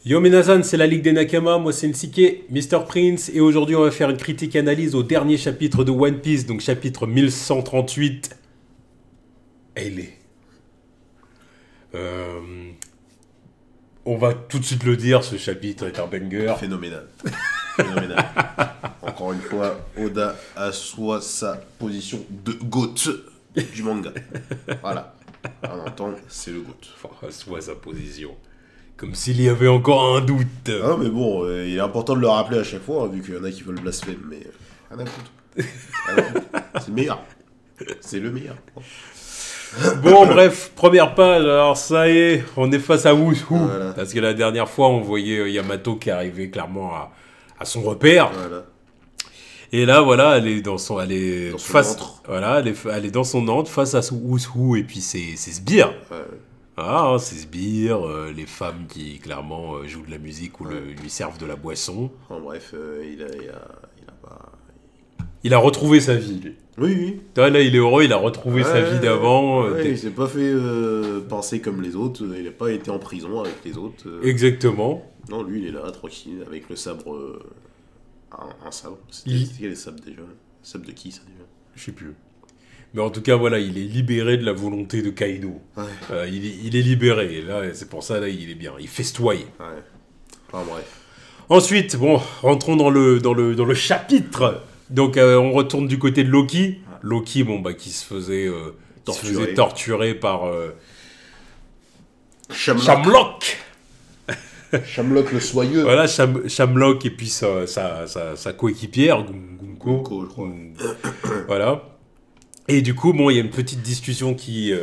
Yo Minasan, c'est la Ligue des Nakama, moi c'est Nsike, Mr. Prince, et aujourd'hui on va faire une critique analyse au dernier chapitre de One Piece, donc chapitre 1138. Ailey. Euh, on va tout de suite le dire, ce chapitre est un banger. Phénoménal. Phénoménal. Encore une fois, Oda assoit sa position de GOAT du manga. Voilà. On entend, c'est le GOAT. Enfin, soit sa position. Comme s'il y avait encore un doute. Ah, mais bon, il est important de le rappeler à chaque fois, vu qu'il y en a qui veulent blasphème, mais rien à foutre. Rien à foutre. C'est le meilleur. C'est le meilleur. Bon, bref, première page, alors ça y est, on est face à Wushu. Voilà. Parce que la dernière fois, on voyait Yamato qui arrivait clairement à son repère. Voilà. Et là, voilà, elle est dans son, elle est Dans son face, antre. voilà, elle est dans son antre face à Wushu et puis c'est Sbire. Ouais. Ah, hein, c'est Sbire, les femmes qui clairement jouent de la musique ou lui servent de la boisson. En bref, il a pas... Il a retrouvé sa vie, lui. Oui, oui. Là, il est heureux, il a retrouvé sa vie d'avant. Ouais, il s'est pas fait penser comme les autres, il a pas été en prison avec les autres. Exactement. Non, lui, il est là, tranquille, avec le sabre... un sabre. Il- C'était quel les sabres déjà? Le sabre de qui, ça, déjà? Je sais plus. Mais en tout cas, voilà, il est libéré de la volonté de Kaido. Ouais. Il est libéré. Et là, c'est pour ça, là, il est bien. Il festoie. Ouais. Enfin, bref. Ensuite, bon, rentrons dans le chapitre. Donc, on retourne du côté de Loki. Loki, bon, bah, qui se faisait torturer par Shamrock. Shamrock le soyeux. Voilà, Shamrock et puis sa coéquipière, Gunko, je crois. Voilà. Et du coup, bon, il y a une petite discussion qui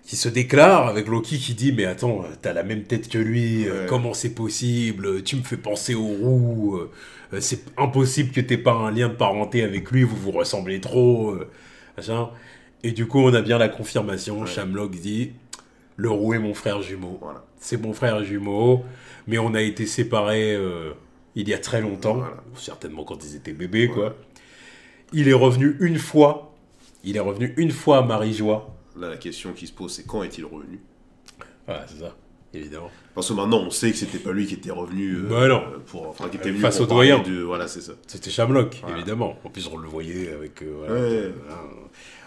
se déclare avec Loki qui dit « Mais attends, t'as la même tête que lui, comment c'est possible? Tu me fais penser au roux, c'est impossible que t'aies pas un lien de parenté avec lui, vous vous ressemblez trop. Machin. » Et du coup, on a bien la confirmation, Shamrock dit « Le roux est mon frère jumeau. Voilà. C'est mon frère jumeau, mais on a été séparés il y a très longtemps, certainement quand ils étaient bébés, quoi. Il est revenu une fois à Marie-Joie. Là, la question qui se pose, c'est quand est-il revenu? Voilà, c'est ça, évidemment. Parce que maintenant, on sait que c'était pas lui qui était revenu non. qui était venu Face pour au parler doyen. Voilà, c'est ça. C'était Shamrock, Voilà. évidemment. En plus, on le voyait avec...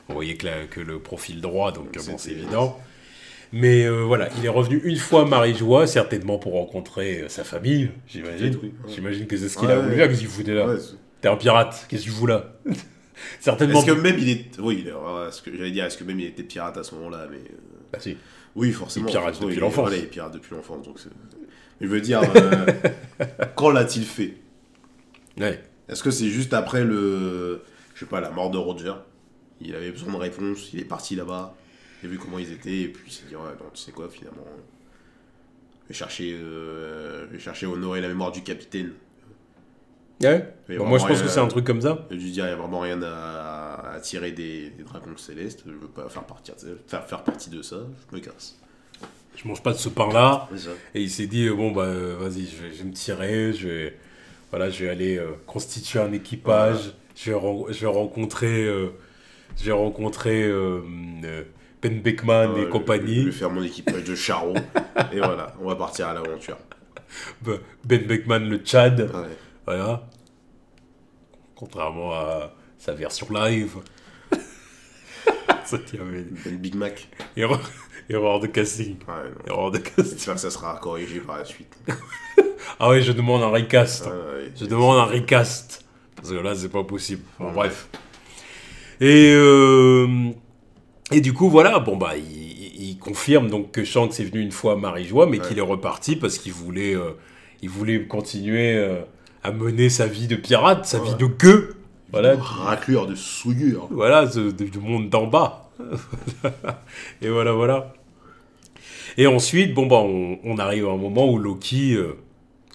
on voyait que le profil droit, donc bon, c'est évident. Mais voilà, il est revenu une fois à Marie-Joie, certainement pour rencontrer sa famille, j'imagine. Oui, ouais. J'imagine que c'est ce qu'il a voulu faire, qu'est-ce qu'il foutait là? Ouais, T'es un pirate, qu'est-ce que tu fous là? Certainement. est-ce que même il est... Oui, ce que j'allais dire, est-ce que même il était pirate à ce moment-là, mais... Bah si. Oui, forcément. Il pirate depuis l'enfance. Voilà, il pirate depuis l'enfance, donc c'est... Je veux dire, quand l'a-t-il fait? Ouais. Est-ce que c'est juste après je sais pas, la mort de Roger? Il avait besoin de réponse, il est parti là-bas, il a vu comment ils étaient, et puis il s'est dit, ouais, non, tu sais quoi, finalement, je vais chercher à honorer la mémoire du capitaine. Ouais. Il y a Bon, moi, je vraiment pense que c'est un truc comme ça. Je lui dis, il n'y a vraiment rien à tirer des dragons célestes, je veux pas faire partie de ça, je me casse. Je mange pas de ce pain-là. C'est ça. Et il s'est dit, bon, bah, vas-y, je vais me tirer, je vais aller constituer un équipage, je vais rencontrer Ben Beckman et compagnie. Je vais faire mon équipage de charros, et voilà, on va partir à l'aventure. Ben Beckman, le Tchad. Ouais. Voilà. Contrairement à sa version live. Ça tient, mais... Ben Big Mac. Erreur de casting. Ouais, non. Erreur de casting. J'espère que ça sera corrigé par la suite. Ah ouais, je demande un recast. Ouais, Je demande un recast. Parce que là, c'est pas possible. Bon, bref. Et du coup, voilà. Bon, bah, il confirme donc que Shanks est venu une fois à Marie-Joie, mais qu'il est reparti parce qu'il voulait continuer à mener sa vie de pirate, sa vie de gueux. Voilà. Raclure de souillure. Voilà, du monde d'en bas. Et voilà. Et ensuite, bon, bah, on arrive à un moment où Loki,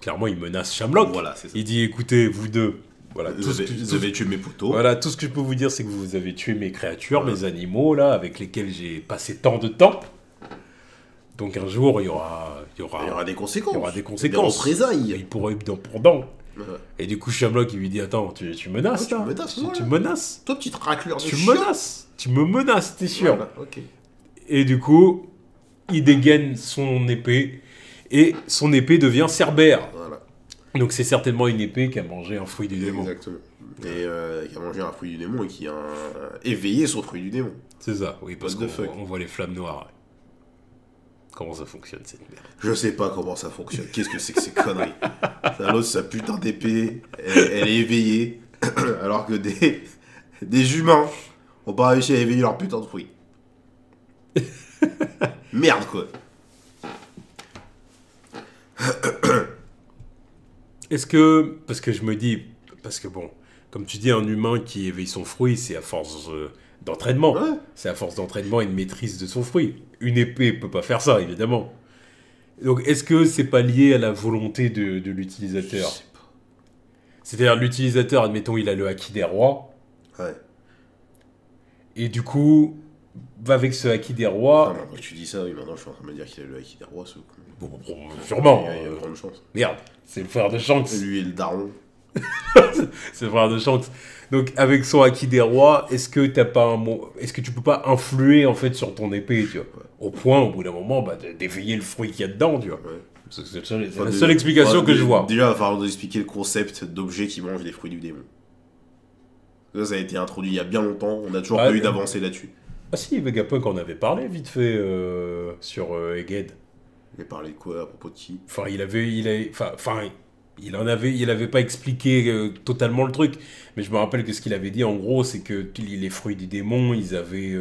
clairement, il menace Shamrock. Voilà, c'est ça. Il dit, écoutez, vous deux, voilà, Vous avez tué mes poteaux. voilà, tout ce que je peux vous dire, c'est que vous avez tué mes créatures, mes animaux, là, avec lesquels j'ai passé tant de temps. Donc un jour, il y aura des conséquences. Il y aura des conséquences. Des représailles. Il pourrait être pendant. Ouais. Et du coup, Shamrock, il lui dit, attends, tu menaces, là? Tu menaces? Toi, petite raclure de Tu chien. menaces? Tu me menaces, t'es sûr? Voilà, ok. Et du coup, il dégaine son épée Et son épée devient Cerbère. Voilà. Donc c'est certainement une épée qui a mangé un fruit du démon. Exactement. Et qui a mangé un fruit du démon et qui a éveillé son fruit du démon. C'est ça, oui, parce What the fuck. qu'on voit les flammes noires. Comment ça fonctionne cette merde? Je sais pas comment ça fonctionne. Qu'est-ce que c'est que ces conneries? L'autre, sa putain d'épée, elle est éveillée, alors que des humains ont pas réussi à éveiller leur putain de fruit. Merde, quoi. Est-ce que... Parce que je me dis... Parce que bon, comme tu dis, un humain qui éveille son fruit, c'est à force d'entraînement. Ouais. C'est à force d'entraînement et de maîtrise de son fruit. Une épée peut pas faire ça, évidemment. Donc est-ce que c'est pas lié à la volonté de l'utilisateur? Je sais pas. C'est-à-dire l'utilisateur, admettons, il a le haki des rois. Ouais. Et du coup, va avec ce haki des rois... Enfin, maintenant que tu dis ça, oui, maintenant je suis en train de me dire qu'il a le haki des rois, ce con. Bon, sûrement. Il y a de grandes chances. Merde, c'est le frère de Shanks. Lui et le daron. C'est le frère de Shanks. Donc avec son haki des rois, est-ce que t'as pas un mot... Est-ce que tu peux pas influer en fait sur ton épée, tu vois, au point au bout d'un moment bah, d'éveiller le fruit qu'il y a dedans, tu vois. Ouais. C'est la seule explication que je vois. Déjà, il va falloir nous expliquer le concept d'objet qui mange des fruits du démon. Ça a été introduit il y a bien longtemps, on n'a toujours pas eu d'avancée là-dessus. Ah si, Vegapunk en avait parlé vite fait sur Egghead. Il a parlé de quoi à propos de qui? Enfin, il avait pas expliqué totalement le truc, mais je me rappelle que ce qu'il avait dit en gros, c'est que les fruits du démon, ils avaient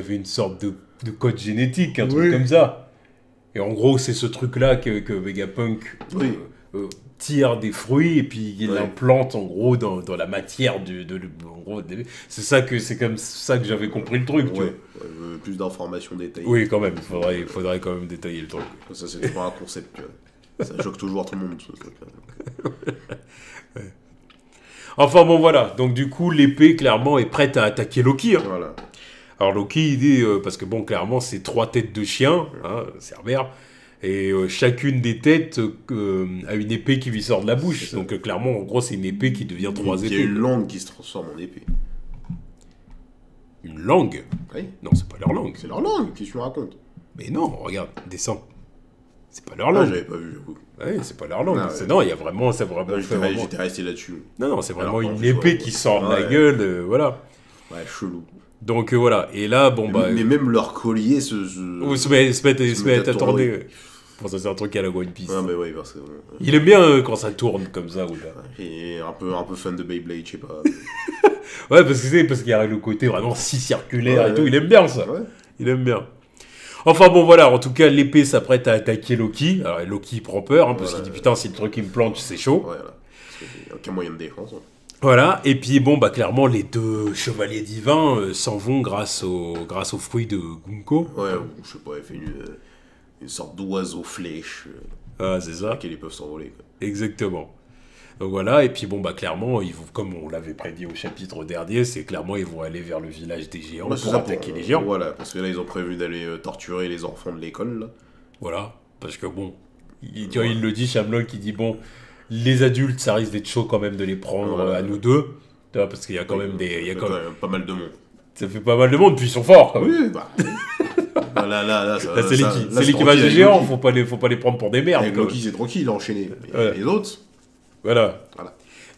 une sorte de code génétique, un truc comme ça. Et en gros, c'est ce truc-là que Vegapunk tire des fruits et puis il l'implante en gros dans la matière en gros, c'est comme ça que j'avais compris le truc. Tu vois. Plus d'informations détaillées. Oui, quand même, il faudrait quand même détailler le truc. Ça, c'est toujours un concept. Ça choque toujours tout le monde. Ouais. Enfin bon, voilà. Donc du coup, l'épée, clairement, est prête à attaquer Loki. Hein. Voilà. Alors Loki, il dit, parce que bon, clairement, c'est 3 têtes de chien, hein, Cerbère, et chacune des têtes a une épée qui lui sort de la bouche. Donc clairement, en gros, c'est une épée qui devient 3 épées. Il y a une langue qui se transforme en épée. Une langue? Oui. Non, c'est pas leur langue. C'est leur langue, qu'est-ce que tu me racontes? Mais non, regarde, descends. C'est pas leur langue. Ah, j'avais pas vu, j'avoue. Ouais, c'est pas leur langue. Non, Non, il y a vraiment... J'étais resté là-dessus. Non, c'est vraiment une épée qui sort de la gueule, voilà. Ouais, chelou. Donc voilà, et là, bon bah... Mais même leur collier se met à tourner. Bon, ça c'est un truc à la One Piece. Ah, mais ouais, parce que... Il aime bien quand ça tourne comme ça, ou là. Et un peu fan de Beyblade, je sais pas. Ouais, parce qu'il y a le côté vraiment si circulaire et tout, il aime bien ça. Ouais. Il aime bien. Enfin bon, voilà, en tout cas, l'épée s'apprête à attaquer Loki. Alors Loki prend peur, hein, parce qu'il dit putain, si le truc il me plante, c'est chaud. Voilà. Parce qu'il n'y a aucun moyen de défense. Hein. Voilà, et puis bon, bah clairement, les deux chevaliers divins s'en vont grâce aux fruits de Gunko. Ouais, je sais pas, il fait une sorte d'oiseau flèche. Ah, c'est ça. Laquelle ils peuvent s'envoler. Exactement. Donc voilà, et puis bon, bah clairement, ils vont, comme on l'avait prédit au chapitre dernier, c'est clairement, ils vont aller vers le village des géants pour attaquer les géants. Voilà, parce que là, ils ont prévu d'aller torturer les enfants de l'école, là. Voilà, parce que bon, il le dit, Shamlock, il dit bon, les adultes, ça risque d'être chaud quand même de les prendre à nous deux, parce qu'il y a quand même des... Il y a quand même pas mal de monde. Ça fait pas mal de monde, puis ils sont forts quand même. Oui, bah... là, c'est l'équipage des géants, faut pas les prendre pour des merdes. Avec Loki, c'est tranquille, il a enchaîné. Et les autres... Voilà.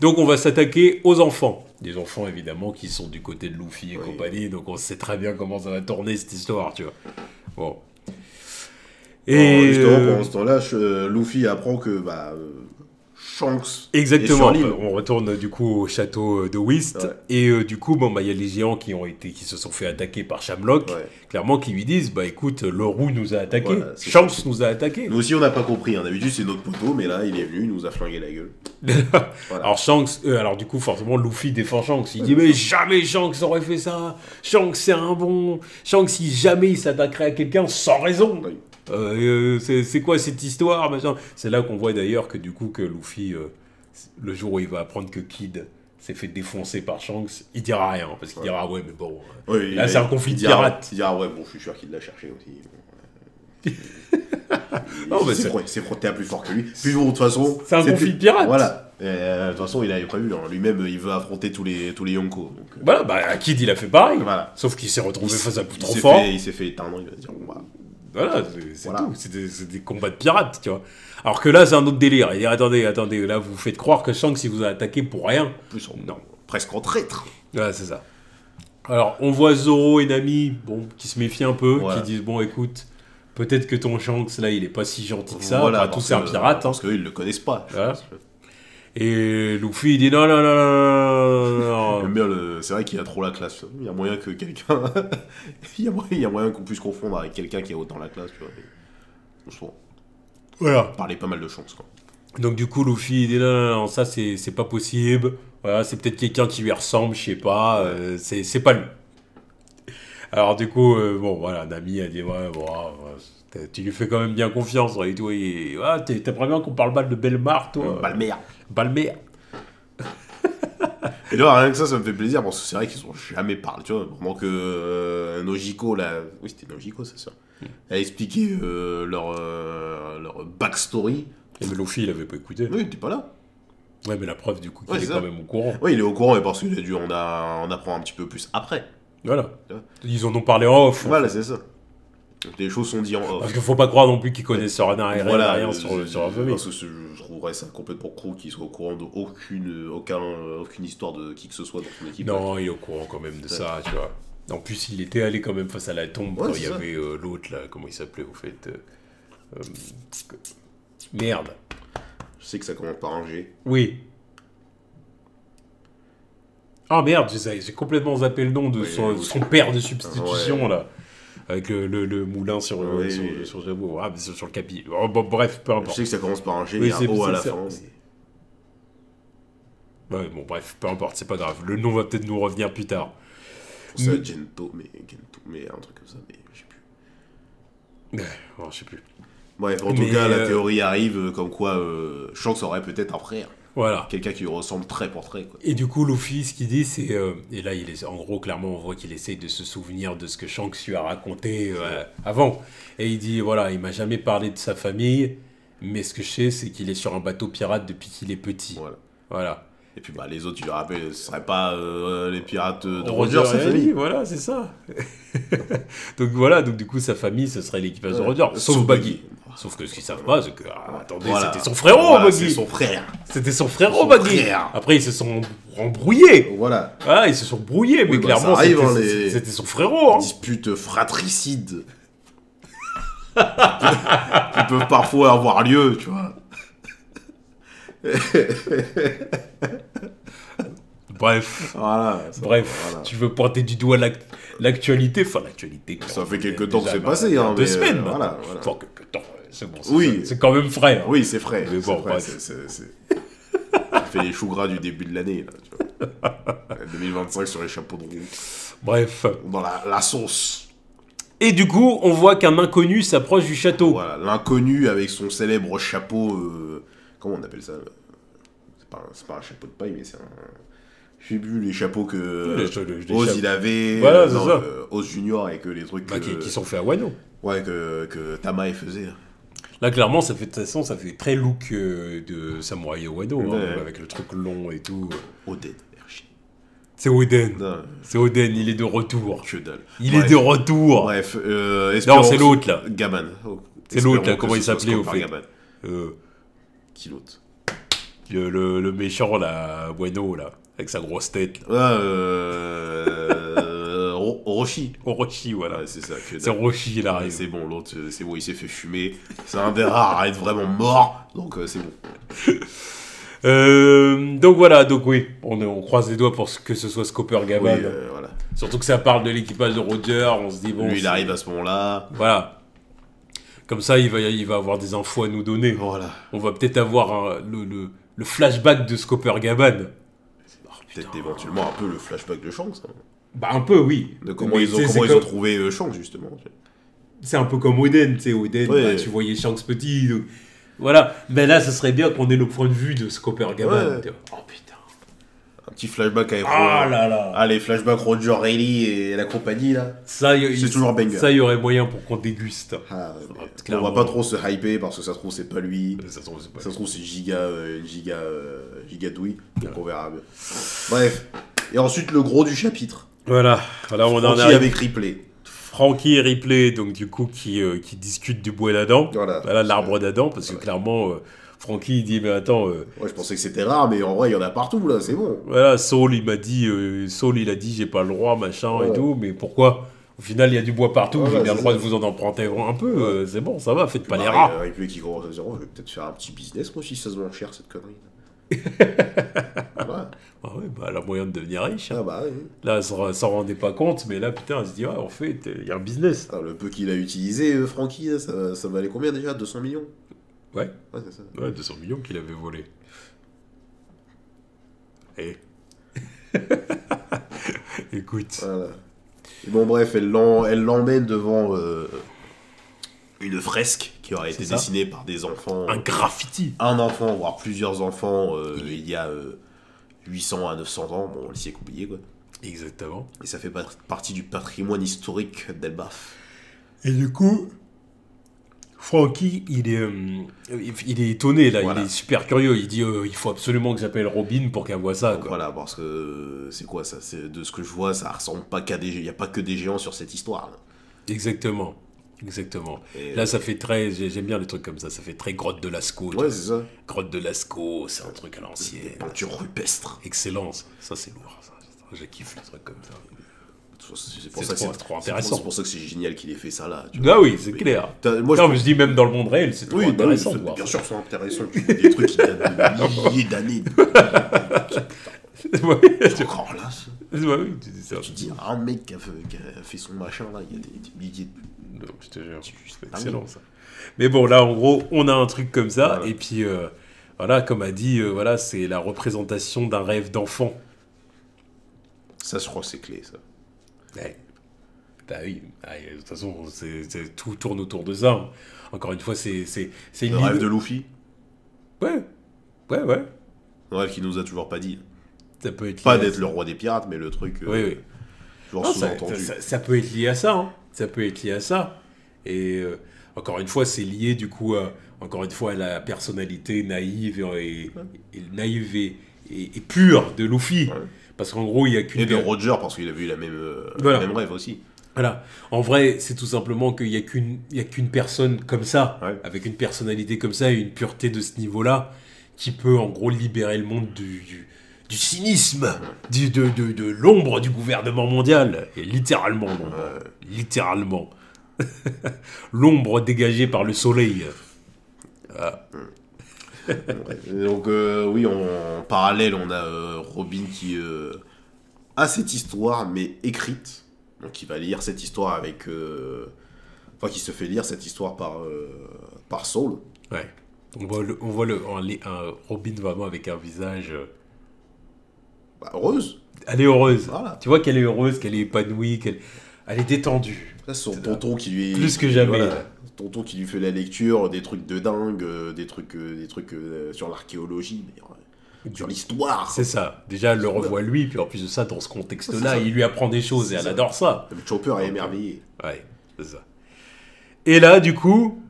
Donc on va s'attaquer aux enfants. Des enfants évidemment qui sont du côté de Luffy et compagnie, donc on sait très bien comment ça va tourner cette histoire, tu vois. Bon. Et justement, pendant ce temps-là, Luffy apprend que Shanks exactement. est sur l'île. On retourne du coup au château de Whist et du coup il y a les géants qui se sont fait attaquer par Shamlock, clairement qui lui disent bah écoute, le roux nous a attaqué, Shanks nous a attaqué. Nous aussi on n'a pas compris, hein. D'habitude c'est notre poteau, mais là il est venu, il nous a flingué la gueule. Voilà. Alors Shanks, du coup forcément Luffy défend Shanks, il dit mais jamais Shanks aurait fait ça, Shanks c'est un bon, Shanks si jamais il s'attaquerait à quelqu'un sans raison. C'est quoi cette histoire, machin. C'est là qu'on voit d'ailleurs que du coup que Luffy, le jour où il va apprendre que Kid s'est fait défoncer par Shanks, il dira rien, parce qu'il dira ouais mais bon, là c'est un conflit de pirates. Il dira ouais bon je suis sûr qu'il l'a cherché aussi. Non, mais c'est t'es plus fort que lui. Puis bon de toute façon... C'est un conflit de pirates. Voilà. De toute façon il avait prévu, hein. Lui-même il veut affronter tous les Yonko. Donc, voilà, Kid il a fait pareil. Voilà. Sauf qu'il s'est retrouvé face à trop fort. Il s'est fait éteindre, il va se dire bon bah... Voilà, c'est tout. C'est des combats de pirates, tu vois. Alors que là, c'est un autre délire. Il dit, attendez, là, vous faites croire que Shanks, il vous a attaqué pour rien. En plus, presque en traître. Ouais, c'est ça. Alors, on voit Zoro et Nami, bon, qui se méfient un peu, qui disent, bon, écoute, peut-être que ton Shanks, là, il est pas si gentil que ça. Voilà, tout c'est un pirate. Parce qu'ils le connaissent pas. Voilà. Et Luffy, il dit, non. J'aime bien c'est vrai qu'il a trop la classe. Il y a moyen que quelqu'un... il y a moyen qu'on puisse confondre avec quelqu'un qui a autant la classe, tu vois. Franchement. Voilà. Parler pas mal de Shanks, quoi. Donc du coup, Luffy, il dit non, ça c'est pas possible. Voilà, c'est peut-être quelqu'un qui lui ressemble, je sais pas. C'est pas lui. Alors du coup, bon voilà, Nami a dit tu lui fais quand même bien confiance. Et tout, t'aimerais bien qu'on parle mal de Belmar, toi. Balmer. Et là, rien que ça me fait plaisir parce que c'est vrai qu'ils ont jamais parlé, tu vois. Vraiment que Nojiko, là. Oui, c'était Nojiko, c'est ça. Elle a expliqué leur backstory. Et mais Luffy, il avait pas écouté. Oui, il était pas là. Ouais, mais la preuve, du coup, qu'il est quand même au courant. Oui, il est au courant, mais parce qu'il a dû en apprendre un petit peu plus après. Voilà. Ils en ont parlé en off. Voilà, c'est ça. Donc, les choses sont dites en off. Parce qu'il faut pas croire non plus qu'ils connaissent rien sur la famille. Parce que je trouverais ça complètement con qu'ils soient au courant d'aucune histoire de qui que ce soit dans son équipe. Non, il est au courant quand même de ça, tu vois. En plus, il était allé quand même face à la tombe quand il y avait l'autre, là, comment il s'appelait, au fait Merde. Je sais que ça commence par un G. Oui. Ah merde, j'ai complètement zappé le nom de son père de substitution, là. Avec le moulin sur Jabot. Ah, mais sur le capi. Oh, bon, bref, peu importe. Je sais que ça commence par un G et un O à la fin. Ouais, bon, bref, peu importe, c'est pas grave. Le nom va peut-être nous revenir plus tard. C'est Gento, mais un truc comme ça, mais je sais plus. Je sais plus. Bref, en tout cas, la théorie arrive comme quoi Shanks aurait peut-être un frère. Voilà. Quelqu'un qui lui ressemble trait pour trait, quoi. Et du coup, Luffy, ce qu'il dit, c'est... et là, en gros, clairement, on voit qu'il essaye de se souvenir de ce que Shanks lui a raconté avant. Et il dit, voilà, il m'a jamais parlé de sa famille, mais ce que je sais, c'est qu'il est sur un bateau pirate depuis qu'il est petit. Voilà. Et puis, les autres, tu le rappelles, ce seraient pas les pirates de Roger, sa famille. Voilà, c'est ça. Donc voilà, du coup, sa famille, ce serait l'équipage de Roger, sauf Baggy. Sauf que ce qu'ils savent pas, c'est que, attendez, c'était son frérot, Baggy. C'est son frère. C'était son frérot, Baggy. Après, ils se sont embrouillés. Voilà. Ah, ils se sont brouillés, mais clairement, c'était son frérot. Disputes fratricides. qui peuvent parfois avoir lieu, tu vois. Bref, tu veux pointer du doigt l'actualité. Enfin, l'actualité. Ça fait quelques temps que c'est passé. 2 semaines. Voilà. Enfin, quelques temps. C'est bon. Oui. C'est quand même frais. Oui, c'est frais. Mais bon, ça fait les choux gras du début de l'année. Là, tu vois. 2025 sur les chapeaux de roue. Bref. Dans la sauce. Et du coup, on voit qu'un inconnu s'approche du château. Voilà, l'inconnu avec son célèbre chapeau. Comment on appelle ça? C'est pas un chapeau de paille, mais c'est un. J'ai vu les chapeaux que Oz il avait. Voilà, c'est ça. Oz Junior et que les trucs. Qui sont faits à Wano. Ouais, que Tamae faisait. Là, clairement, ça fait très look de Samouraï Wano, avec le truc long et tout. Oden. C'est Oden. C'est Oden, il est de retour. Que dalle. Il est de retour. Bref, non, c'est l'autre là. Gaman. C'est l'autre là, comment il s'appelait au fait Qui l'autre? Le méchant là, Bueno là, avec sa grosse tête. Orochi. Orochi, voilà. Ouais, c'est ça. C'est Orochi, il arrive. C'est bon, l'autre, c'est bon, il s'est fait fumer. C'est un des rares à être vraiment mort, donc c'est bon. Donc voilà, donc oui, on croise les doigts pour que ce soit Scopper Gaban. Oui, voilà. Surtout que ça parle de l'équipage de Roger, on se dit bon. Lui, il arrive à ce moment-là. Voilà. Comme ça, il va avoir des infos à nous donner. Voilà. On va peut-être avoir le flashback de Scopper Gaban. Peut-être éventuellement un peu le flashback de Shanks. Hein. Bah un peu, oui. De comment ils ont trouvé Shanks, justement. C'est un peu comme Oden, tu sais, Oden, tu voyais Shanks petit. Donc... Voilà, mais là, ça serait bien qu'on ait le point de vue de Scopper Gaban. Ouais. Oh putain. Un petit flashback avec les flashbacks Roger Rayleigh et la compagnie, là. C'est toujours banger. Ça, il y aurait moyen pour qu'on déguste. On va pas trop se hyper parce que ça se trouve, c'est pas lui. Ça se trouve, c'est giga douille. Donc on verra bien. Bref. Et ensuite, le gros du chapitre. Voilà, on en arrive avec Ripley. Frankie et Ripley, donc du coup, qui discutent du bois d'Adam. Voilà, l'arbre d'Adam, parce que clairement, Frankie il dit, mais attends... ouais, je pensais que c'était rare, mais en vrai, il y en a partout, là, c'est bon. Voilà, Saul, il a dit, j'ai pas le droit, machin et tout, mais pourquoi? Au final, il y a du bois partout, j'ai bien le droit de vous en emprunter un peu, c'est bon, ça va, faites pas les rats. Ripley qui commence à dire, je vais peut-être faire un petit business, moi, si ça se vend cher, cette connerie. Ah ouais, bah elle a moyen de devenir riche. Hein. Ah bah oui. Là, elle s'en rendait pas compte, mais là, putain, elle se dit, ouais, en fait, il y a un business. Ah, le peu qu'il a utilisé, Frankie, ça valait combien déjà? 200 millions? Ouais. Ouais, c'est ça. Ouais, 200 millions qu'il avait volé. Et... Écoute. Voilà. Et bon, bref, elle l'emmène devant une fresque qui aurait été dessinée par des enfants. Un graffiti. Un enfant, voire plusieurs enfants, il y a 800 à 900 ans. Bon, on le sait oublié, quoi. Exactement. Et ça fait partie du patrimoine historique d'Elbaf. Et du coup, Frankie, il est étonné, là. Voilà. Il est super curieux. Il dit, il faut absolument que j'appelle Robin pour qu'elle voit ça, quoi. Voilà, parce que c'est quoi ça? De ce que je vois, ça ressemble pas qu'à des... Il n'y a pas que des géants sur cette histoire, là. Exactement. Et là, ça fait très... J'aime bien les trucs comme ça. Ça fait très grotte de Lascaux. Ouais, c'est ça. Grotte de Lascaux, c'est un truc à l'ancienne. Des peintures rupestres. Excellence. Ça, c'est lourd. Je kiffe les trucs comme ça. C'est pour ça que c'est trop intéressant. C'est pour ça que c'est génial qu'il ait fait ça là. Ah oui, c'est clair. Moi, je dis même dans le monde réel, c'est trop intéressant. Oui, bien sûr, c'est intéressant. Tu fais des trucs qui datent de milliers d'années. C'est encore là. Oui, tu dis ça. Tu dis, un mec qui a fait son machin là, il y a des milliers de. Non, je te jure, c'est excellent ça. Mais bon, là, en gros, on a un truc comme ça, voilà. Et puis, voilà, comme a dit, voilà, c'est la représentation d'un rêve d'enfant. Ça, je crois que c'est clé, ça. Ouais. Bah oui, de toute façon, tout tourne autour de ça. Encore une fois, c'est le rêve de Luffy. Ouais. Le rêve qu'il nous a toujours pas dit. Ça peut être pas d'être le roi des pirates, mais le truc. Oui. Toujours sous-entendu. Ça peut être lié à ça. Hein. Ça peut être lié à ça. Et encore une fois, c'est lié du coup, encore une fois, à la personnalité naïve et pure de Luffy. Ouais. Parce qu'en gros, il y a qu'une... Et de Roger, parce qu'il a vu le même rêve aussi. Voilà. En vrai, c'est tout simplement qu'il n'y a qu'une personne comme ça, avec une personnalité comme ça et une pureté de ce niveau-là, qui peut en gros libérer le monde du cynisme, de l'ombre du gouvernement mondial. Et littéralement, littéralement. L'ombre dégagée par le soleil. Donc oui, en parallèle, on a Robin qui a cette histoire, mais écrite. Donc il va lire cette histoire avec... Enfin, qui se fait lire cette histoire par Saul. Ouais. On voit un Robin vraiment avec un visage... heureuse. Elle est heureuse. Voilà. Tu vois qu'elle est heureuse, qu'elle est épanouie, elle est détendue. Ça, c'est son tonton qui lui est... Plus que jamais. Voilà. Tonton qui lui fait la lecture, des trucs de dingue, des trucs sur l'archéologie, sur l'histoire. C'est ça. Déjà, elle le revoit lui, puis en plus de ça, dans ce contexte-là, il lui apprend des choses et elle adore ça. Le Chopper est émerveillé. Ouais, c'est ça. Et là, du coup...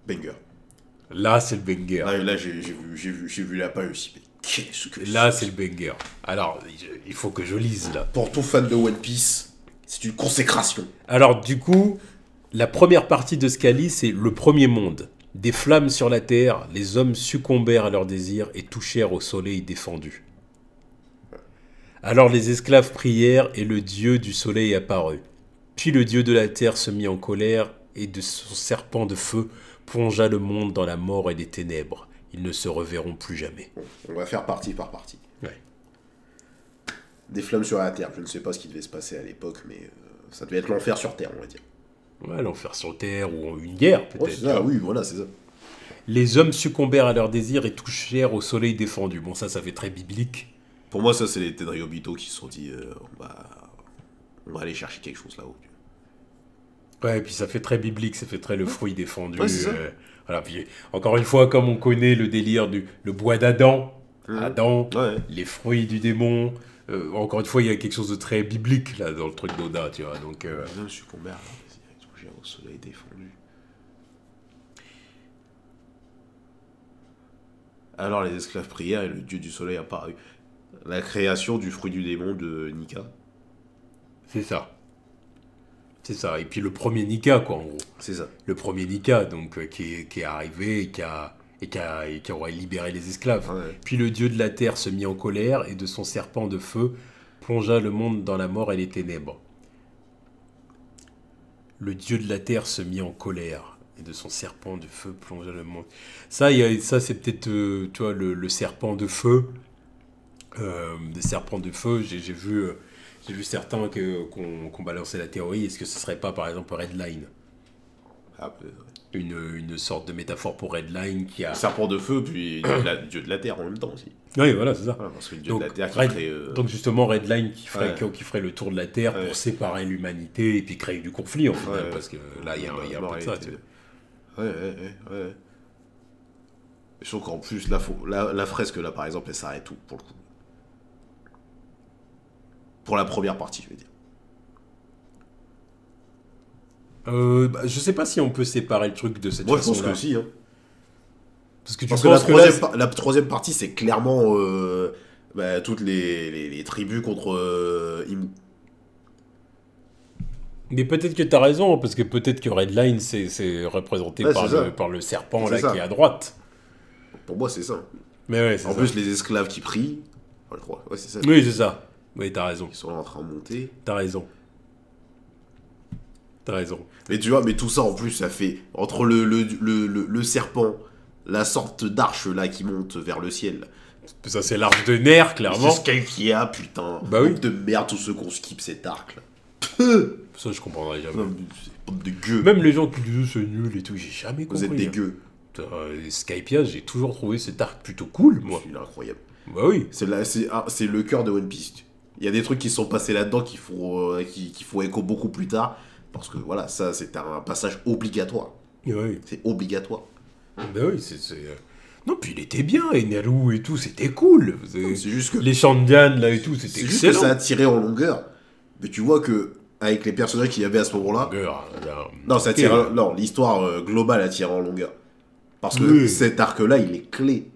Banger. Là, c'est le banger. Là, j'ai vu la page aussi. Mais qu'est-ce que là, c'est le banger. Alors, il faut que je lise, là. Pour tout fan de One Piece, c'est une consécration. Alors, du coup... La première partie de ce qu'elle lit, c'est le premier monde. Des flammes sur la terre, les hommes succombèrent à leurs désirs et touchèrent au soleil défendu. Alors les esclaves prièrent et le dieu du soleil apparut. Puis le dieu de la terre se mit en colère et de son serpent de feu plongea le monde dans la mort et les ténèbres. Ils ne se reverront plus jamais. On va faire partie par partie. Ouais. Des flammes sur la terre. Je ne sais pas ce qui devait se passer à l'époque, mais ça devait être l'enfer sur terre, on va dire. Ouais, l'enfer sur terre ou une guerre, peut-être. Ouais, c'est ça, oui, voilà, c'est ça. Les hommes succombèrent à leurs désirs et touchèrent au soleil défendu. Bon, ça fait très biblique. Pour moi, ça, c'est les Tenryobito qui se sont dit on va aller chercher quelque chose là-haut. Ouais, et puis ça fait très biblique, ça fait très le fruit défendu. Ouais, c'est ça. Voilà, puis encore une fois, comme on connaît le délire le bois d'Adam, Adam, les fruits du démon. Encore une fois, il y a quelque chose de très biblique là dans le truc d'Oda, tu vois. Donc, les hommes succombèrent au soleil défendu. Alors les esclaves prièrent et le dieu du soleil apparut. La création du fruit du démon de Nika. C'est C'est ça. Et puis le premier Nika, quoi, en gros. C'est ça. Le premier Nika, donc, qui est arrivé et qui aurait libéré les esclaves. Ouais. Puis le dieu de la terre se mit en colère et de son serpent de feu plongea le monde dans la mort et les ténèbres. Le dieu de la terre se mit en colère et de son serpent de feu plongea le monde. Ça, c'est peut-être, tu vois, le serpent de feu. Des serpents de feu, j'ai vu certains qu'on balançait la théorie. Est-ce que ce serait pas, par exemple, Redline? Ah, Une sorte de métaphore pour Redline qui a... serpent de feu, puis dieu de la terre en même temps aussi. Oui, voilà, c'est ça. Voilà, parce que le dieu Donc, de la terre qui crée... donc justement, Redline qui ferait, Ouais. qui ferait le tour de la Terre Ouais. pour séparer l'humanité et puis créer du conflit, en final, Ouais. parce que là, il y a un peu de ça, tu vois. Ouais. Je trouve qu'en plus, la fresque, là, par exemple, elle s'arrête tout, pour le coup. Pour la première partie, je veux dire. Je sais pas si on peut séparer le truc de cette Moi, je pense façon-là. que si, hein. Parce que tu Parce que la penses que là, la troisième partie, c'est clairement toutes les tribus contre Imu. mais peut-être que t'as raison, parce que peut-être que Redline, c'est représenté Ouais, par, c'est ça. par le serpent, C'est là, ça. qui est à droite. Pour moi, c'est ça. Mais ouais, c'est En ça. plus, les esclaves qui prient, enfin, je crois, ouais, c'est ça. Oui, c'est ça. Oui, t'as raison. Ils sont là en train de monter. T'as raison. T'as raison. Mais tu vois, mais tout ça, en plus, ça fait... Entre le serpent, la sorte d'arche, là, qui monte vers le ciel... Ça, c'est l'arche de nerf, clairement. C'est Skypiea, putain. Bah oui. Bande de merde, tous ceux qu'on skip cet arc, là. Ça, je comprendrai jamais. Non, mais c'est bande de gueux. Même les gens qui disent c'est nul et tout, j'ai jamais Vous compris. êtes des hein. gueux. Skypiea, j'ai toujours trouvé cet arc plutôt cool, moi. Il est incroyable. Bah oui. C'est le cœur de One Piece. Il y a des trucs qui sont passés là-dedans qui font écho beaucoup plus tard. Parce que voilà, ça, c'est un passage obligatoire. Oui. C'est obligatoire. Bah oui, Non, puis il était bien, et Naru et tout, c'était cool. C'est juste que... Les Shandian, là, et tout, c'était C'est juste que excellent. ça a tiré en longueur. Mais tu vois que, avec les personnages qu'il y avait à ce moment-là... Non, ça tire, non, l'histoire globale a tiré en longueur. Parce que Oui. cet arc-là, il est clé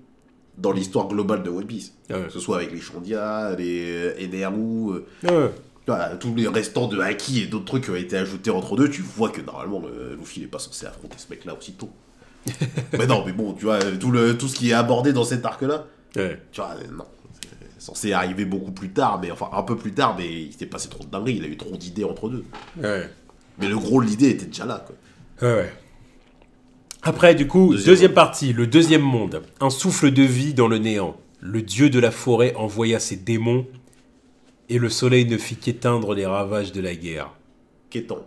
dans l'histoire globale de One Piece. Ouais. Que ce soit avec les Shandia, les Eneru, Ouais. voilà, tous les restants de Haki et d'autres trucs qui ont été ajoutés entre deux, tu vois que normalement, Luffy n'est pas censé affronter ce mec-là aussitôt. Mais non, mais bon, tu vois, tout ce qui est abordé dans cet arc-là, Ouais. tu vois, non. C'est censé arriver beaucoup plus tard, mais enfin un peu plus tard, mais il s'est passé trop de dingueries, il a eu trop d'idées entre deux. Ouais. Mais le gros de l'idée était déjà là, quoi. Ouais. Après, du coup, deuxième partie, le deuxième monde. Un souffle de vie dans le néant. Le dieu de la forêt envoya ses démons et le soleil ne fit qu'éteindre les ravages de la guerre. Qu'étendre.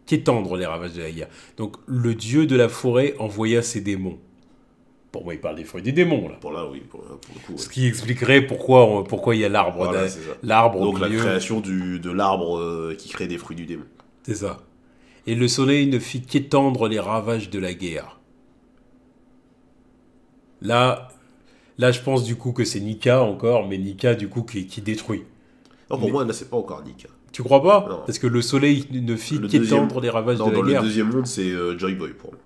Qu'étendre les ravages de la guerre. Donc, le dieu de la forêt envoya ses démons. Pour moi, il parle des fruits des démons, là. Pour là, oui, pour le coup. Ce Ouais. qui expliquerait pourquoi il y a l'arbre. Voilà, c'est ça. L'arbre au Donc la milieu. création de l'arbre qui crée des fruits du démon. C'est ça. Et le soleil ne fit qu'étendre les ravages de la guerre. Là, je pense du coup que c'est Nika encore, mais Nika du coup qui détruit. Non, pour Mais- moi, là, c'est pas encore Nika. Tu crois pas? Non. Parce que le soleil ne fit Le qu'étendre deuxième- les ravages Non, de dans la le guerre. deuxième monde, c'est Joy Boy pour moi.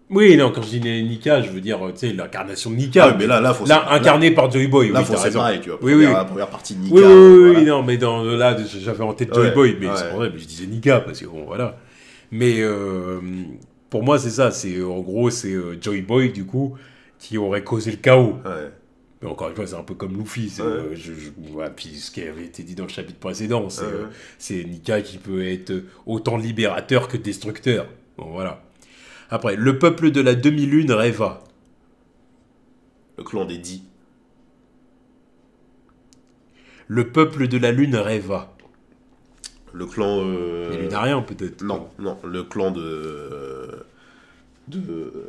Oui, non, quand je dis Nika, je veux dire, tu sais, l'incarnation de Nika. Ah, mais là, faut Là, incarné par Joy Boy, Là, oui, faut t'as raison. séparer, tu vois. Oui, oui. La première partie de Nika. Oui, oui, voilà. non, mais là, j'avais en tête Joy Ouais, Boy, mais ouais. c'est pas vrai, mais je disais Nika, parce que bon, voilà. Mais pour moi, c'est ça, en gros, c'est Joy Boy, du coup, qui aurait causé le chaos. Ouais. Mais encore une fois, c'est un peu comme Luffy. C'est, Ouais. voilà, puis ce qui avait été dit dans le chapitre précédent, c'est Ouais. c'est Nika qui peut être autant libérateur que destructeur. Bon, voilà. Après, le peuple de la demi-lune rêva. Le clan des Dix. Le peuple de la lune rêva. Le clan. Les lunariens, peut-être. Non, le clan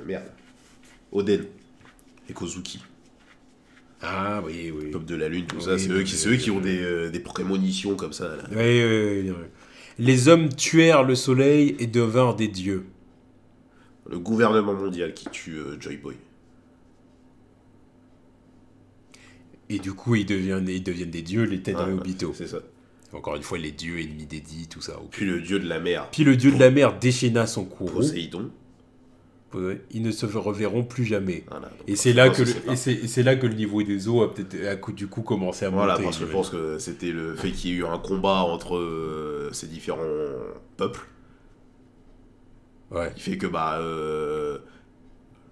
merde. Oden. Et Kozuki. Ah, oui, oui. Le peuple de la lune, tout Oui, ça. C'est oui, eux qui ont des prémonitions comme ça. Là. Oui, oui, oui, oui. Les hommes tuèrent le soleil et devinrent des dieux. Le gouvernement mondial qui tue Joy Boy. Et du coup, ils deviennent des dieux, les têtes Ah, de Obito. C'est ça. Encore une fois, les dieux ennemis des dits, tout ça. Ok. Puis le dieu de la mer. Puis le dieu de la mer déchaîna son courroux. Poséidon. Ouais, ils ne se reverront plus jamais. Voilà, donc, Et c'est là que le niveau des eaux a peut-être du coup commencé à voilà, monter. parce que je pense que c'était le fait qu'il y ait eu un combat entre ces différents peuples. Ouais. Il fait que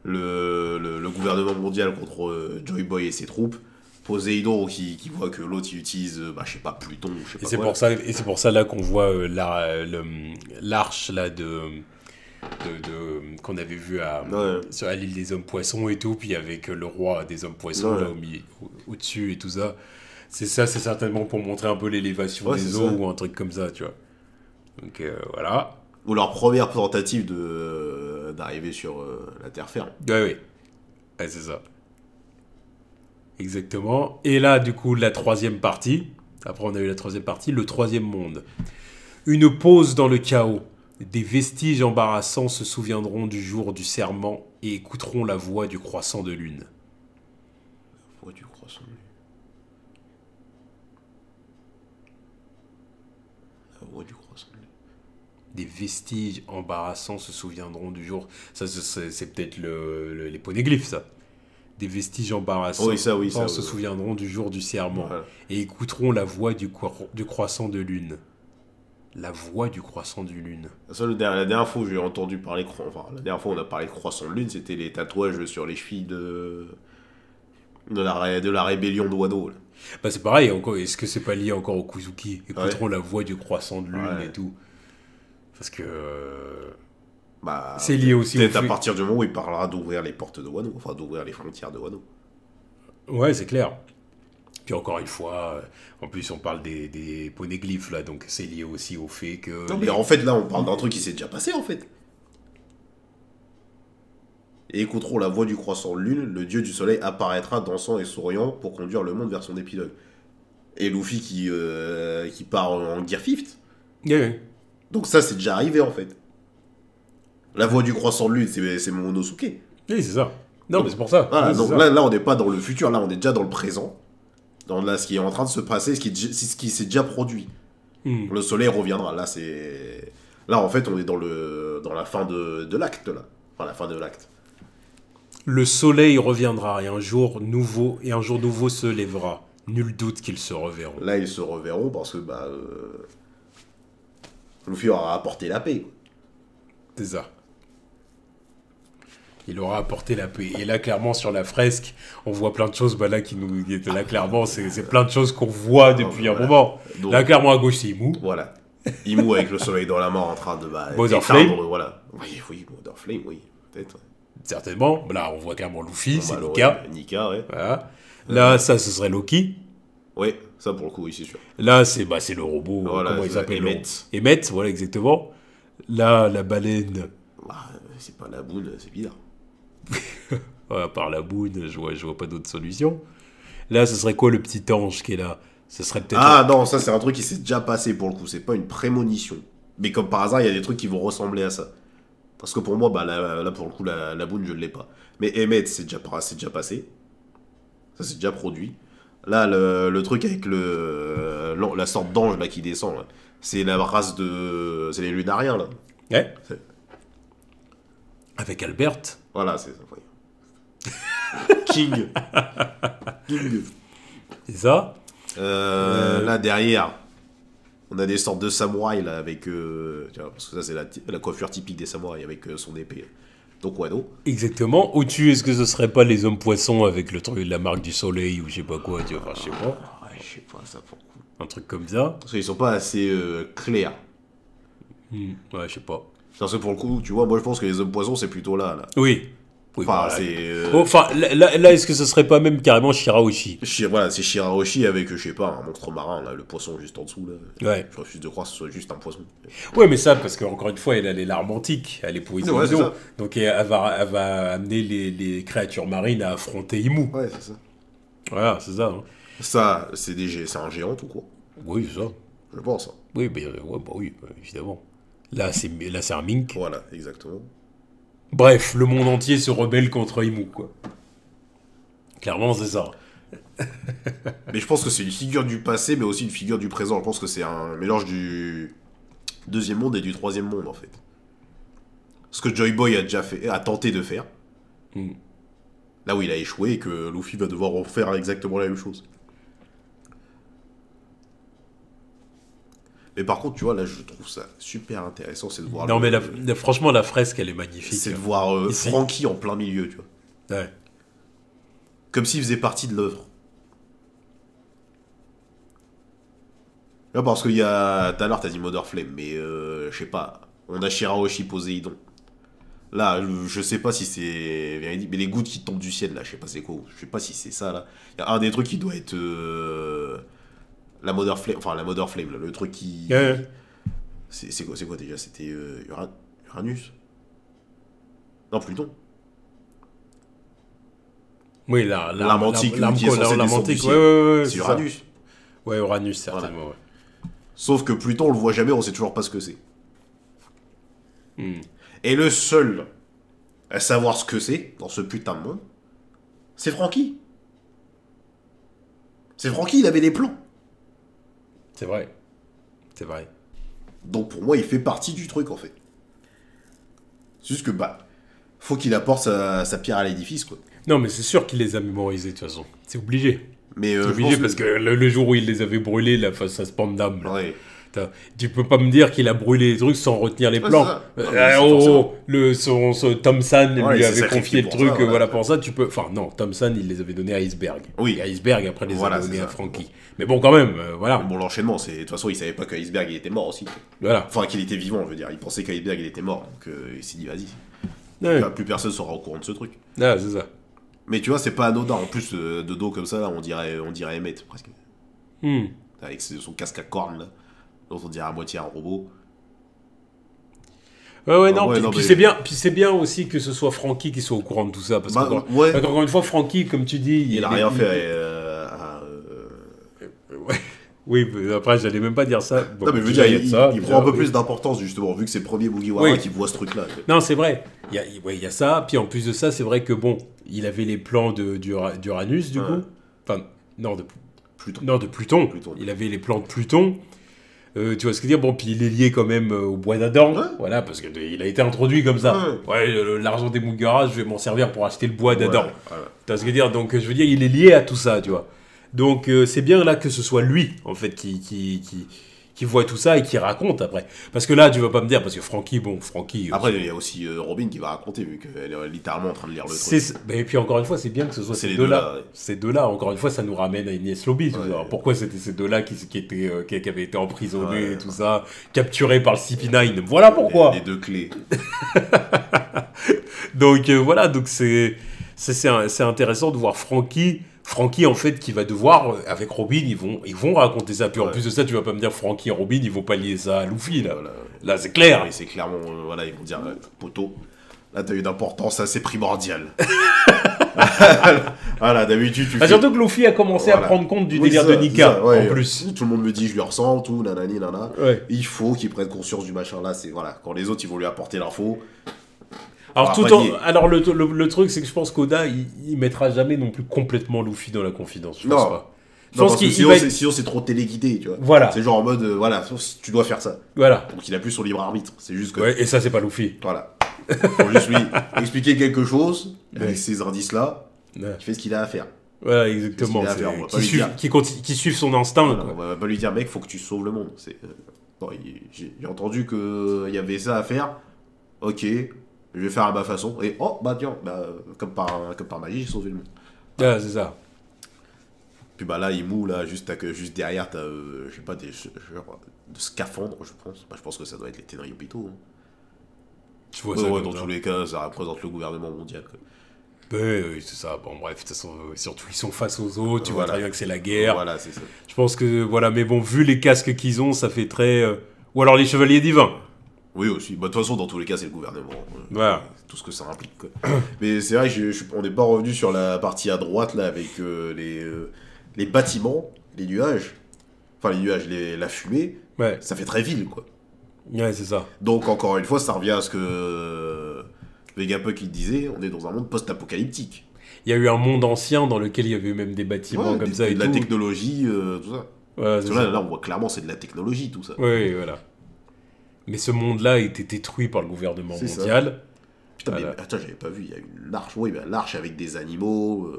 le gouvernement mondial contre Joy Boy et ses troupes, Poséidon qui voit que l'autre il utilise, je sais pas, Pluton ou je sais pas quoi. Et c'est pour ça là qu'on voit l'arche là qu'on avait vu sur l'île des hommes poissons et tout, puis avec le roi des hommes poissons là au-dessus et tout ça. C'est certainement pour montrer un peu l'élévation des eaux ou un truc comme ça, tu vois. Donc voilà. Ou leur première tentative d'arriver sur la terre ferme. Ouais, c'est ça. Exactement. Et là, du coup, la troisième partie. Après, on a eu la troisième partie, le troisième monde. Une pause dans le chaos. Des vestiges embarrassants se souviendront du jour du serment et écouteront la voix du croissant de lune. La voix du croissant de lune. La voix du croissant de lune. Des vestiges embarrassants se souviendront du jour... Ça, c'est peut-être les poneglyphes, ça. Des vestiges embarrassants se souviendront du jour du serment et écouteront la voix du croissant de lune. La voix du croissant de lune. Ça, la dernière fois où j'ai entendu parler, la dernière fois où on a parlé de croissant de lune, c'était les tatouages sur les chevilles de la rébellion de Wano. Bah c'est pareil, est-ce que c'est pas lié encore au Kuzuki? Écouteront la voix du croissant de lune et tout. Parce que... c'est lié aussi peut-être à partir du moment où il parlera d'ouvrir les portes de Wano, enfin d'ouvrir les frontières de Wano. Ouais, c'est clair. Puis encore une fois, en plus on parle des poneglyphes là, donc c'est lié aussi au fait que... Non mais en fait là on parle d'un truc qui s'est déjà passé en fait. Et écouteront la voix du croissant de lune, le dieu du soleil apparaîtra dansant et souriant pour conduire le monde vers son épilogue. Et Luffy qui part en Gear Fifth. Yeah. Donc ça c'est déjà arrivé en fait. La voix du croissant de lune, c'est Momonosuke. Oui, c'est ça. Non, mais c'est pour ça. Voilà, oui, donc là, on n'est pas dans le futur, là, on est déjà dans le présent. Dans ce qui est en train de se passer, ce qui s'est déjà produit. Le soleil reviendra. Là, en fait, on est dans la fin de l'acte, là. Enfin, la fin de l'acte. Le soleil reviendra et un jour nouveau se lèvera. Nul doute qu'ils se reverront. Là, ils se reverront parce que, Luffy aura apporté la paix. C'est ça. Il aura apporté la paix. Et là, clairement, sur la fresque, on voit plein de choses. Là, là clairement, c'est plein de choses qu'on voit depuis un moment. Donc, là, clairement, à gauche, c'est Imu. Voilà. Imu avec le soleil dans la mort en train de... Motherflame. Voilà. Oui, Motherflame, oui, peut-être. Certainement. Là, on voit clairement Luffy, c'est Nika. Nika, ouais. Voilà. Là, ça, ce serait Loki. Oui, ça, pour le coup, oui, c'est sûr. Là, c'est le robot. Voilà, comment il s'appelle? Emmet, voilà, exactement. Là, la baleine... c'est pas la boule, c'est bizarre. Ouais, à part la boune, je vois pas d'autre solution. Là, ce serait quoi le petit ange qui est là? Ce serait peut-être... Ah non, ça c'est un truc qui s'est déjà passé pour le coup, c'est pas une prémonition. Mais comme par hasard, il y a des trucs qui vont ressembler à ça. Parce que pour moi, là pour le coup, la boune, je ne l'ai pas. Mais Emmet, c'est déjà passé. Ça s'est déjà produit. Là, le truc avec la sorte d'ange là qui descend, là, c'est la race de... C'est les lunariens, là. Ouais. Avec Albert. Voilà, c'est ça. King. C'est ça. Là, derrière, on a des sortes de samouraïs, là, avec... parce que ça, c'est la coiffure typique des samouraïs, avec son épée. Donc, Wano. Exactement. Au-dessus, est-ce que ce serait pas les hommes poissons avec la marque du soleil ou je sais pas quoi, tu vois, je sais pas. Je sais pas, ça, pour le coup. Un truc comme ça. Parce qu'ils sont pas assez clairs. Ouais, je sais pas. Parce que pour le coup, tu vois, moi je pense que les hommes poissons, c'est plutôt là. Oui. Enfin, là, est-ce que ce serait pas même carrément Shirahoshi? Voilà, c'est Shirahoshi avec, je sais pas, un monstre marin, là, le poisson juste en dessous, là. Ouais. Je refuse de croire que ce soit juste un poisson. Ouais, mais ça, parce qu'encore une fois, elle a les larmes antiques, elle est Poséidon. Ouais, donc elle va amener les créatures marines à affronter Imu. Ouais, c'est ça. Voilà, c'est ça. Hein. Ça, c'est un géant tout court. Oui, c'est ça. Je pense. Hein. Oui, mais oui, évidemment. Là, c'est un mink. Voilà, exactement. Bref, le monde entier se rebelle contre Imu, quoi. Clairement, c'est ça. Mais je pense que c'est une figure du passé, mais aussi une figure du présent. Je pense que c'est un mélange du deuxième monde et du troisième monde, en fait. Ce que Joy Boy a tenté de faire. Mm. Là où il a échoué et que Luffy va devoir refaire exactement la même chose. Mais par contre, tu vois, là, je trouve ça super intéressant, c'est de voir... Non, mais franchement, la fresque, elle est magnifique. C'est de voir Franky en plein milieu, tu vois. Ouais. Comme s'il faisait partie de l'œuvre. Là, parce qu'il y a... Tout à l'heure, t'as dit Mother Flame, mais je sais pas. On a Shirahoshi Poséidon. Là, je sais pas si c'est véridique, mais les gouttes qui tombent du ciel, là, je sais pas c'est quoi. Je sais pas si c'est ça, là. Il y a un des trucs qui doit être... la Mother Flame, enfin la Mother Flame, là, le truc qui... Ouais. C'est quoi déjà? C'était Uranus? Non, Pluton. Oui, l'Armantique, qui est censé descendre du ciel. Ouais, c'est Uranus. Ouais, Uranus, certainement, Voilà. ouais. Sauf que Pluton, on le voit jamais, on sait toujours pas ce que c'est. Hmm. Et le seul à savoir ce que c'est, dans ce putain de monde, c'est Franky. C'est Franky, il avait les plans. C'est vrai. C'est vrai. Donc pour moi, il fait partie du truc, en fait. C'est juste que, faut qu'il apporte sa pierre à l'édifice, quoi. Non, mais c'est sûr qu'il les a mémorisés, de toute façon. C'est obligé. Mais c'est obligé parce que le jour où il les avait brûlés, là, face à Spandam, là, ouais. tu peux pas me dire qu'il a brûlé les trucs sans retenir les plans. Tom San lui avait confié le truc, voilà, pour ça, tu peux... Enfin, non, Tom San, il les avait donnés à Iceberg. Oui. Et Iceberg, après, les a donnés à Franky. Mais bon, quand même, voilà. Bon, l'enchaînement, c'est... De toute façon, il savait pas qu'Iceberg, il était mort aussi. Voilà. Enfin, qu'il était vivant, je veux dire. Il pensait qu'Iceberg, il était mort. Donc, il s'est dit, vas-y. Ouais. Plus personne sera au courant de ce truc. Ah, c'est ça. Mais tu vois, c'est pas anodin. En plus, de dos comme ça, là, on dirait Emmett, presque. Avec son casque à cornes, là. Dont on dirait à moitié un robot. Ouais, non, puis c'est bien aussi que ce soit Franky qui soit au courant de tout ça. Parce qu'encore une fois, Franky, comme tu dis... Il a rien fait ouais. Oui, mais après, j'allais même pas dire ça. Bon, non, mais je veux dire, il prend un peu plus d'importance, justement, vu que c'est le premier Mugiwara qui voit ce truc-là. Non, c'est vrai. Il y a ça. Puis en plus de ça, c'est vrai que, bon, il avait les plans d'Uranus, du coup. Enfin, non, de Pluton. Non, de Pluton. Il avait les plans de Pluton. Tu vois ce que je veux dire? Bon, puis il est lié quand même au bois d'Adam. Ouais. Voilà, parce qu'il a été introduit comme ça. Ouais, l'argent des Mugiwara, je vais m'en servir pour acheter le bois d'Adam. Tu vois ce que je veux dire? Donc, je veux dire, il est lié à tout ça, tu vois. Donc c'est bien là que ce soit lui en fait qui voit tout ça et qui raconte après. Parce que là tu vas pas me dire parce que Franky après il y a aussi Robin qui va raconter vu qu'elle est littéralement en train de lire le truc. Et puis encore une fois c'est bien que ce soit ces deux-là. Ces deux-là encore une fois ça nous ramène à Enies Lobby. Pourquoi c'était ces deux-là qui avaient été emprisonnés et tout ça, capturés par le CP9. Voilà pourquoi. Les deux clés. Donc voilà, donc c'est intéressant de voir Franky, en fait, qui va devoir, avec Robin, ils vont raconter ça. Puis en plus de ça, tu vas pas me dire Franky et Robin, ils vont pas lier ça à Luffy, là. Là, c'est clair. Oui, c'est clairement, ils vont dire, poteau, là, t'as une importance assez primordiale. Voilà, d'habitude, tu fais... Surtout que Luffy a commencé à prendre compte du délire de Nika, en plus. Tout le monde me dit, je lui ressens, tout, nanani, nana. Ouais. Il faut qu'il prenne conscience du machin, là, c'est, voilà, quand les autres, ils vont lui apporter l'info... Alors le truc, c'est que je pense qu'Oda, il mettra jamais non plus complètement Luffy dans la confidence. Je pense pas. Je pense que sinon c'est trop téléguidé, tu vois. Voilà. C'est genre en mode, tu dois faire ça. Voilà. Donc il a plus son libre arbitre. C'est juste que... Ouais, et ça, c'est pas Luffy. Voilà. Faut juste lui expliquer quelque chose, avec ces indices-là, il fait ce qu'il a à faire. Voilà, exactement. Qui suivent son instinct. Voilà, on va pas lui dire, mec, faut que tu sauves le monde. J'ai entendu qu'il y avait ça à faire. Ok. Je vais faire à ma façon. Et tiens, comme par magie, j'ai sauvé le monde. Ah, c'est ça. Puis là, il moue, là, juste derrière, t'as, je sais pas, des genres de scaphandres, je pense. Je pense que ça doit être les Tenryubito. Je vois ça. Dans tous les cas, ça représente le gouvernement mondial. Oui, c'est ça. Bon, bref, de toute façon, surtout, ils sont face aux autres. Tu vois très bien que c'est la guerre. Voilà, c'est ça. Je pense que, voilà, mais bon, vu les casques qu'ils ont, ça fait très... Ou alors les chevaliers divins. Oui, aussi. De toute façon, dans tous les cas, c'est le gouvernement. Voilà. Tout ce que ça implique, quoi. Mais c'est vrai, on n'est pas revenu sur la partie à droite, là, avec les bâtiments, les nuages. Enfin, les nuages, la fumée. Ouais. Ça fait très ville, quoi. Ouais, c'est ça. Donc, encore une fois, ça revient à ce que Vegapunk il disait, on est dans un monde post-apocalyptique. Il y a eu un monde ancien dans lequel il y avait eu même des bâtiments comme ça et de la technologie, tout ça. Ouais, Parce que là, on voit clairement, c'est de la technologie, tout ça. Oui, voilà. Mais ce monde-là a été détruit par le gouvernement mondial. Putain, mais attends, j'avais pas vu, il y a une arche. Oui, ben, l'arche avec des animaux.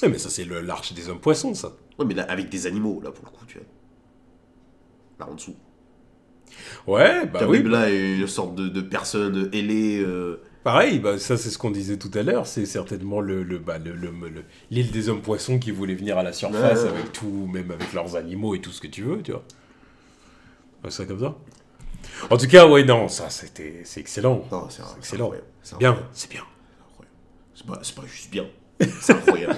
Ouais, mais ça, c'est l'arche des hommes poissons, ça. Ouais, mais là, avec des animaux, là, pour le coup, tu vois. Là, en dessous. Ouais, bah oui. Même là, une sorte de personne ailée. Pareil, bah, ça, c'est ce qu'on disait tout à l'heure. C'est certainement l'île des hommes poissons qui voulait venir à la surface avec tout, même avec leurs animaux et tout ce que tu veux, tu vois. Ça comme ça. En tout cas, ouais, non, ça, c'est excellent. Non, c'est excellent. C'est bien, c'est bien. C'est pas juste bien. C'est incroyable.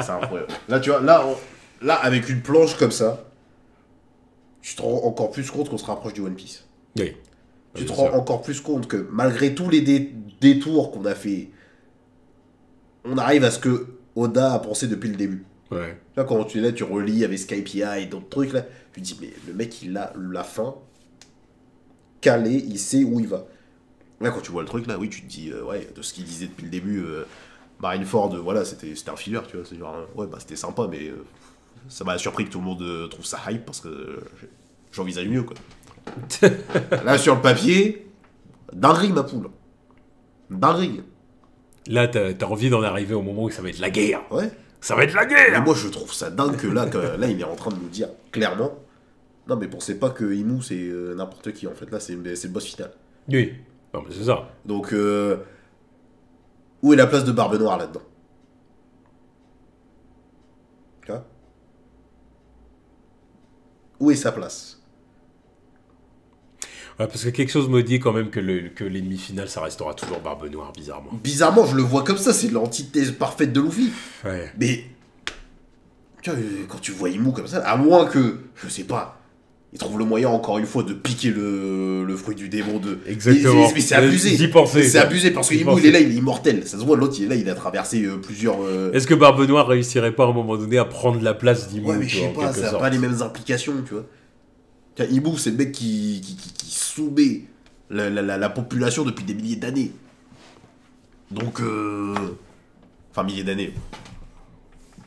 C'est incroyable. Là, tu vois, là, avec une planche comme ça, tu te rends encore plus compte qu'on se rapproche du One Piece. Oui. Tu te rends encore plus compte que malgré tous les détours qu'on a fait, on arrive à ce que Oda a pensé depuis le début. Ouais. Là, quand tu es là, tu relis avec Skypiea et d'autres trucs, là, tu te dis, mais le mec, il a la fin calée, il sait où il va. Là, quand tu vois le truc, là, oui, tu te dis, ouais, de ce qu'il disait depuis le début, Marineford, voilà, c'était un filler, tu vois. C'est genre, ouais, bah, c'était sympa, mais ça m'a surpris que tout le monde trouve ça hype parce que j'envisage mieux, quoi. Là, sur le papier, dinguerie, ma poule. Dinguerie. Là, t'as envie d'en arriver au moment où ça va être la guerre. Ouais. Ça va être la guerre. Et moi, je trouve ça dingue que là, il est en train de nous dire clairement, non, mais pensez pas que Imu, c'est n'importe qui, en fait. Là, c'est le boss final. Oui. Non, mais c'est ça. Donc, où est la place de Barbe Noire là-dedans? Tu vois? Où est sa place? Ouais, parce que quelque chose me dit quand même que l'ennemi final, ça restera toujours Barbe Noire, bizarrement. Bizarrement, je le vois comme ça, c'est l'antithèse parfaite de Luffy. Ouais. Mais, tu vois, quand tu vois Imu comme ça, à moins que, je sais pas, il trouve le moyen, encore une fois, de piquer le fruit du démon de... Exactement. Mais c'est abusé. J'y pensais. C'est abusé, parce que Imu, il est là, il est immortel. Ça se voit, l'autre, il est là, il a traversé plusieurs... Est-ce que Barbe Noire réussirait pas à un moment donné à prendre la place d'Imu? Ouais, mais je sais pas, ça n'a pas les mêmes implications, tu vois. Imu, c'est le mec qui soumet la population depuis des milliers d'années. Donc, enfin, milliers d'années.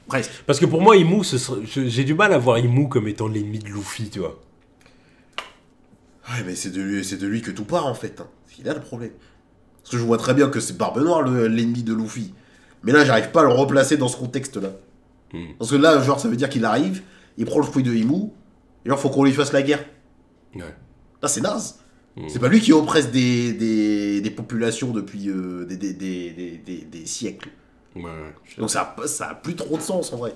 Presque. Parce que pour moi, Imu, j'ai du mal à voir Imu comme étant l'ennemi de Luffy, tu vois. Ouais, mais c'est de lui que tout part, en fait. Hein. C'est là le problème. Parce que je vois très bien que c'est Barbe Noire l'ennemi de Luffy. Mais là, j'arrive pas à le replacer dans ce contexte-là. Parce que là, genre, ça veut dire qu'il arrive, il prend le fruit de Imu, et genre, faut qu'on lui fasse la guerre. Ouais. Là, c'est naze. C'est pas lui qui oppresse des populations depuis des siècles. Ouais. Donc ça a plus trop de sens, en vrai.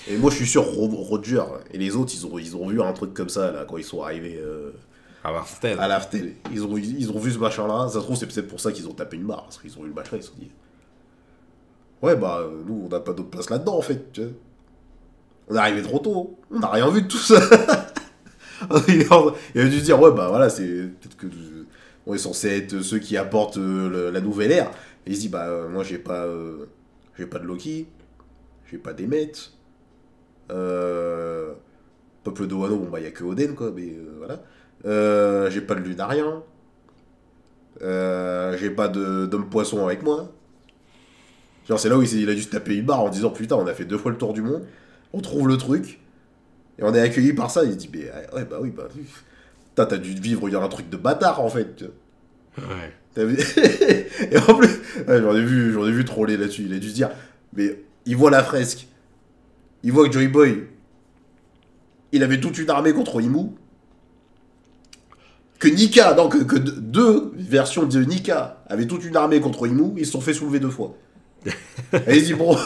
Et moi, je suis sûr, Roger et les autres, ils ont vu un truc comme ça, là, quand ils sont arrivés à Laftel. À Laftel. Ils ont vu ce machin-là. Ça se trouve, c'est peut-être pour ça qu'ils ont tapé une barre. Parce qu'ils ont vu le machin, ils se sont dit... Ouais, bah, nous, on n'a pas d'autre place là-dedans, en fait. Tu vois. On est arrivé trop tôt. On n'a rien vu de tout ça. Il a dû se dire, ouais, bah, voilà, c'est... Peut-être que... On est censé être ceux qui apportent la nouvelle ère. Et il se dit, bah, moi, j'ai pas de Loki. J'ai pas d'Emmet. Peuple de Wano, bon, bah, il y a que Oden, quoi, mais voilà. J'ai pas de Lunarien. J'ai pas d'homme poisson avec moi. Genre, c'est là où il a dû se taper une barre en disant, putain, on a fait 2 fois le tour du monde. On trouve le truc. Et on est accueilli par ça. Il se dit, mais ouais, bah oui, bah. Putain, t'as dû vivre un truc de bâtard, en fait. Ouais. T'as vu Et en plus, ouais, j'en ai vu troller là-dessus. Il a dû se dire, mais il voit la fresque. Il voit que Joy Boy, il avait toute une armée contre Imu. Que Nika, non, que 2 versions de Nika avaient toute une armée contre Imu. Ils se sont fait soulever 2 fois. Et il se dit, bon,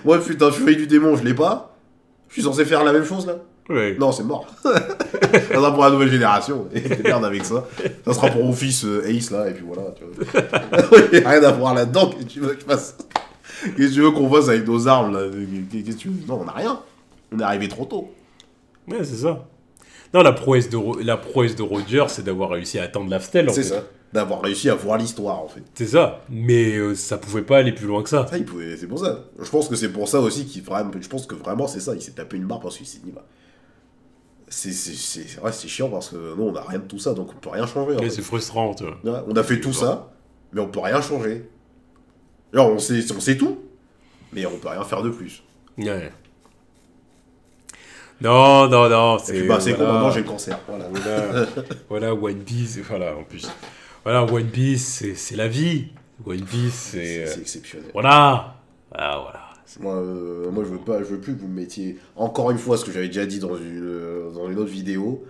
moi, putain, furie du démon, je l'ai pas. Je suis censé faire la même chose, là. Ouais. Non, c'est mort. Ça sera pour la nouvelle génération. Et merde avec ça. Ça sera pour mon fils Ace, là, et puis voilà. Tu vois. Il n'y a rien à voir là-dedans. Qu'est-ce que tu veux que je fasse? Qu'est-ce que tu veux qu'on fasse avec nos armes, là? Qu'est-ce que tu veux? Non, on n'a rien. On est arrivé trop tôt. Ouais, c'est ça. Non, la prouesse de Roger, c'est d'avoir réussi à atteindre Laftel, en fait. C'est ça. D'avoir réussi à voir l'histoire, en fait. C'est ça. Mais ça pouvait pas aller plus loin que ça. Ça, c'est pour ça. Je pense que c'est pour ça aussi je pense que vraiment, c'est ça. Il s'est tapé une barre parce qu'il s'est dit, bah... C'est chiant parce que nous, on n'a rien de tout ça, donc on peut rien changer. Ouais, c'est frustrant, tu vois. Ouais, on a fait tout ça, mais on peut rien changer. Genre, on sait tout, mais on peut rien faire de plus. Ouais. Non, non, non. Et puis, c'est con, maintenant j'ai le cancer. Voilà. Voilà, One Piece. Voilà, en plus. Voilà, One Piece, c'est la vie. One Piece, c'est exceptionnel. Voilà. Ah, voilà. Moi, je veux plus que vous me mettiez. Encore une fois, ce que j'avais déjà dit dans une autre vidéo.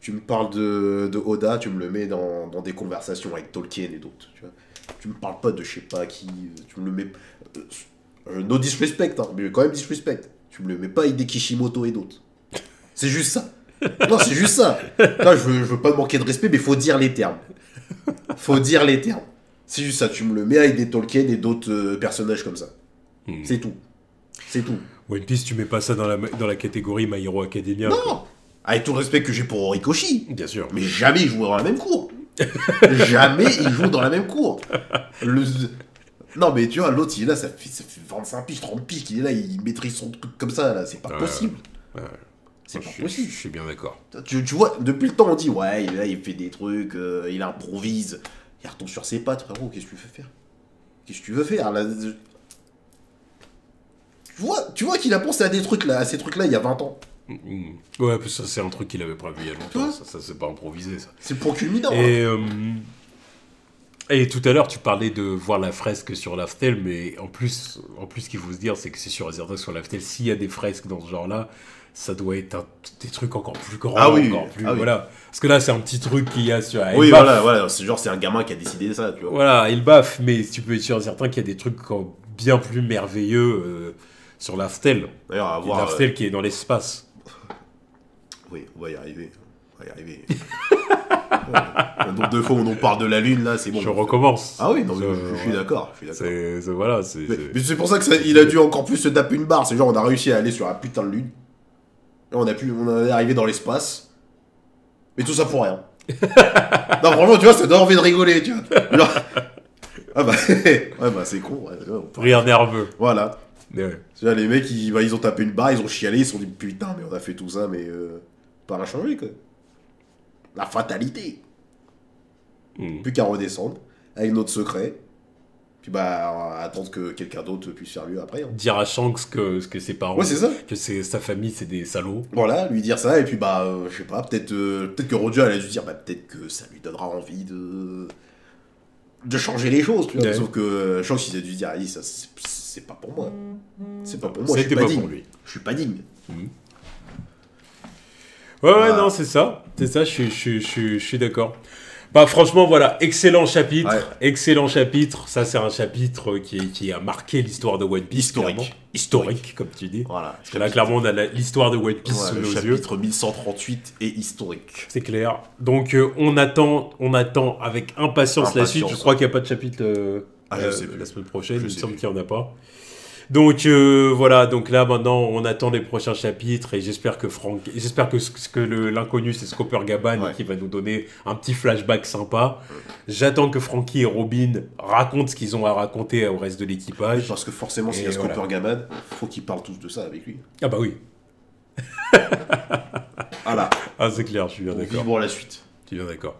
Tu me parles de Oda, tu me le mets dans des conversations avec Tolkien et d'autres. Tu me parles pas de je sais pas qui. Tu me le mets. No disrespect, hein, mais quand même disrespect. Tu me le mets pas avec des Kishimoto et d'autres. C'est juste ça. Non, c'est juste ça. Là, je veux pas manquer de respect, mais faut dire les termes. Faut dire les termes. C'est juste ça. Tu me le mets avec des Tolkien et d'autres personnages comme ça. C'est tout. C'est tout. One Piece, tu mets pas ça dans la catégorie My Hero Academia. Non quoi. Avec tout le respect que j'ai pour Horikoshi. Bien sûr. Mais jamais ils jouent dans la même cour. Jamais ils jouent dans la même cour. Non, mais tu vois, l'autre, il est là, ça fait 25 piges, 30 piges qu'il est là, il maîtrise son truc comme ça, là. C'est pas possible. C'est pas possible. Je suis bien d'accord. Tu vois, depuis le temps, on dit, ouais, il est là, il fait des trucs, il improvise. Il retombe sur ses pattes, frérot, qu'est-ce que tu veux faire? Qu'est-ce que tu veux faire là? Tu vois qu'il a pensé à ces trucs-là il y a 20 ans. Ouais, ça c'est un truc qu'il avait prévu il y a longtemps, ça c'est pas improvisé ça. C'est pour culminant. Et tout à l'heure tu parlais de voir la fresque sur l'Aftel, mais en plus ce qu'il faut se dire c'est que c'est sûr et certain que sur l'Aftel, s'il y a des fresques dans ce genre-là, ça doit être des trucs encore plus grands, voilà. Parce que là c'est un petit truc qu'il y a sur... Oui, voilà, c'est genre c'est un gamin qui a décidé ça, tu vois. Voilà, il baffe, mais tu peux être sûr et certain qu'il y a des trucs bien plus merveilleux sur l'Aftel. D'ailleurs, à voir... L'Aftel qui est dans l'espace. Oui, on va y arriver. Le nombre de fois où on parle de la Lune, là, c'est bon. Je recommence. Ah oui, non, je suis d'accord. Mais c'est pour ça qu'il a dû encore plus se taper une barre. C'est genre, on a réussi à aller sur la putain de Lune. Et on est arrivé dans l'espace. Mais tout ça pour rien. Non, franchement, tu vois, ça donne envie de rigoler, tu vois. Genre... Ah bah, c'est con. Rire nerveux. Voilà. Ouais. Les mecs, ils ont tapé une barre, ils ont chialé, ils se sont dit putain, mais on a fait tout ça, mais pas à changer quoi. La fatalité. Plus qu'à redescendre avec notre secret. Puis attendre que quelqu'un d'autre puisse faire mieux après. Hein. Dire à Shanks que ses parents, ouais, c'est ça. Que sa famille c'est des salauds. Voilà, lui dire ça et puis je sais pas, peut-être que Roger allait lui dire peut-être que ça lui donnera envie de changer les choses. Tu vois. Ouais. Sauf que Shanks il a dû dire ça c'est pas pour moi. C'est pas pour moi, je suis pas digne. Pour lui. Je suis pas digne. Ouais, non, c'est ça. C'est ça, je suis d'accord. Bah, franchement, voilà, excellent chapitre. Ouais. Excellent chapitre. Ça, c'est un chapitre qui a marqué l'histoire de One Piece. Historique, comme tu dis. Voilà. Parce que là, clairement, on a l'histoire de One Piece sous nos yeux. Le chapitre 1138 est historique. C'est clair. Donc, on attend avec impatience la suite. Je crois qu'il n'y a pas de chapitre la semaine prochaine. Il me semble qu'il n'y en a pas. Donc voilà, donc là maintenant on attend les prochains chapitres et j'espère que l'inconnu c'est Scooper Gaban qui va nous donner un petit flashback sympa. J'attends que Franky et Robin racontent ce qu'ils ont à raconter au reste de l'équipage. Parce que forcément s'il y a Scooper Gaban, faut qu'ils parlent tous de ça avec lui. Ah bah oui. Voilà. Ah c'est clair, je suis bien d'accord. Vivre la suite. Je suis bien d'accord.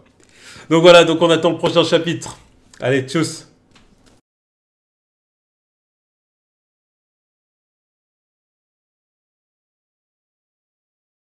Donc voilà, donc on attend le prochain chapitre. Allez, tchuss.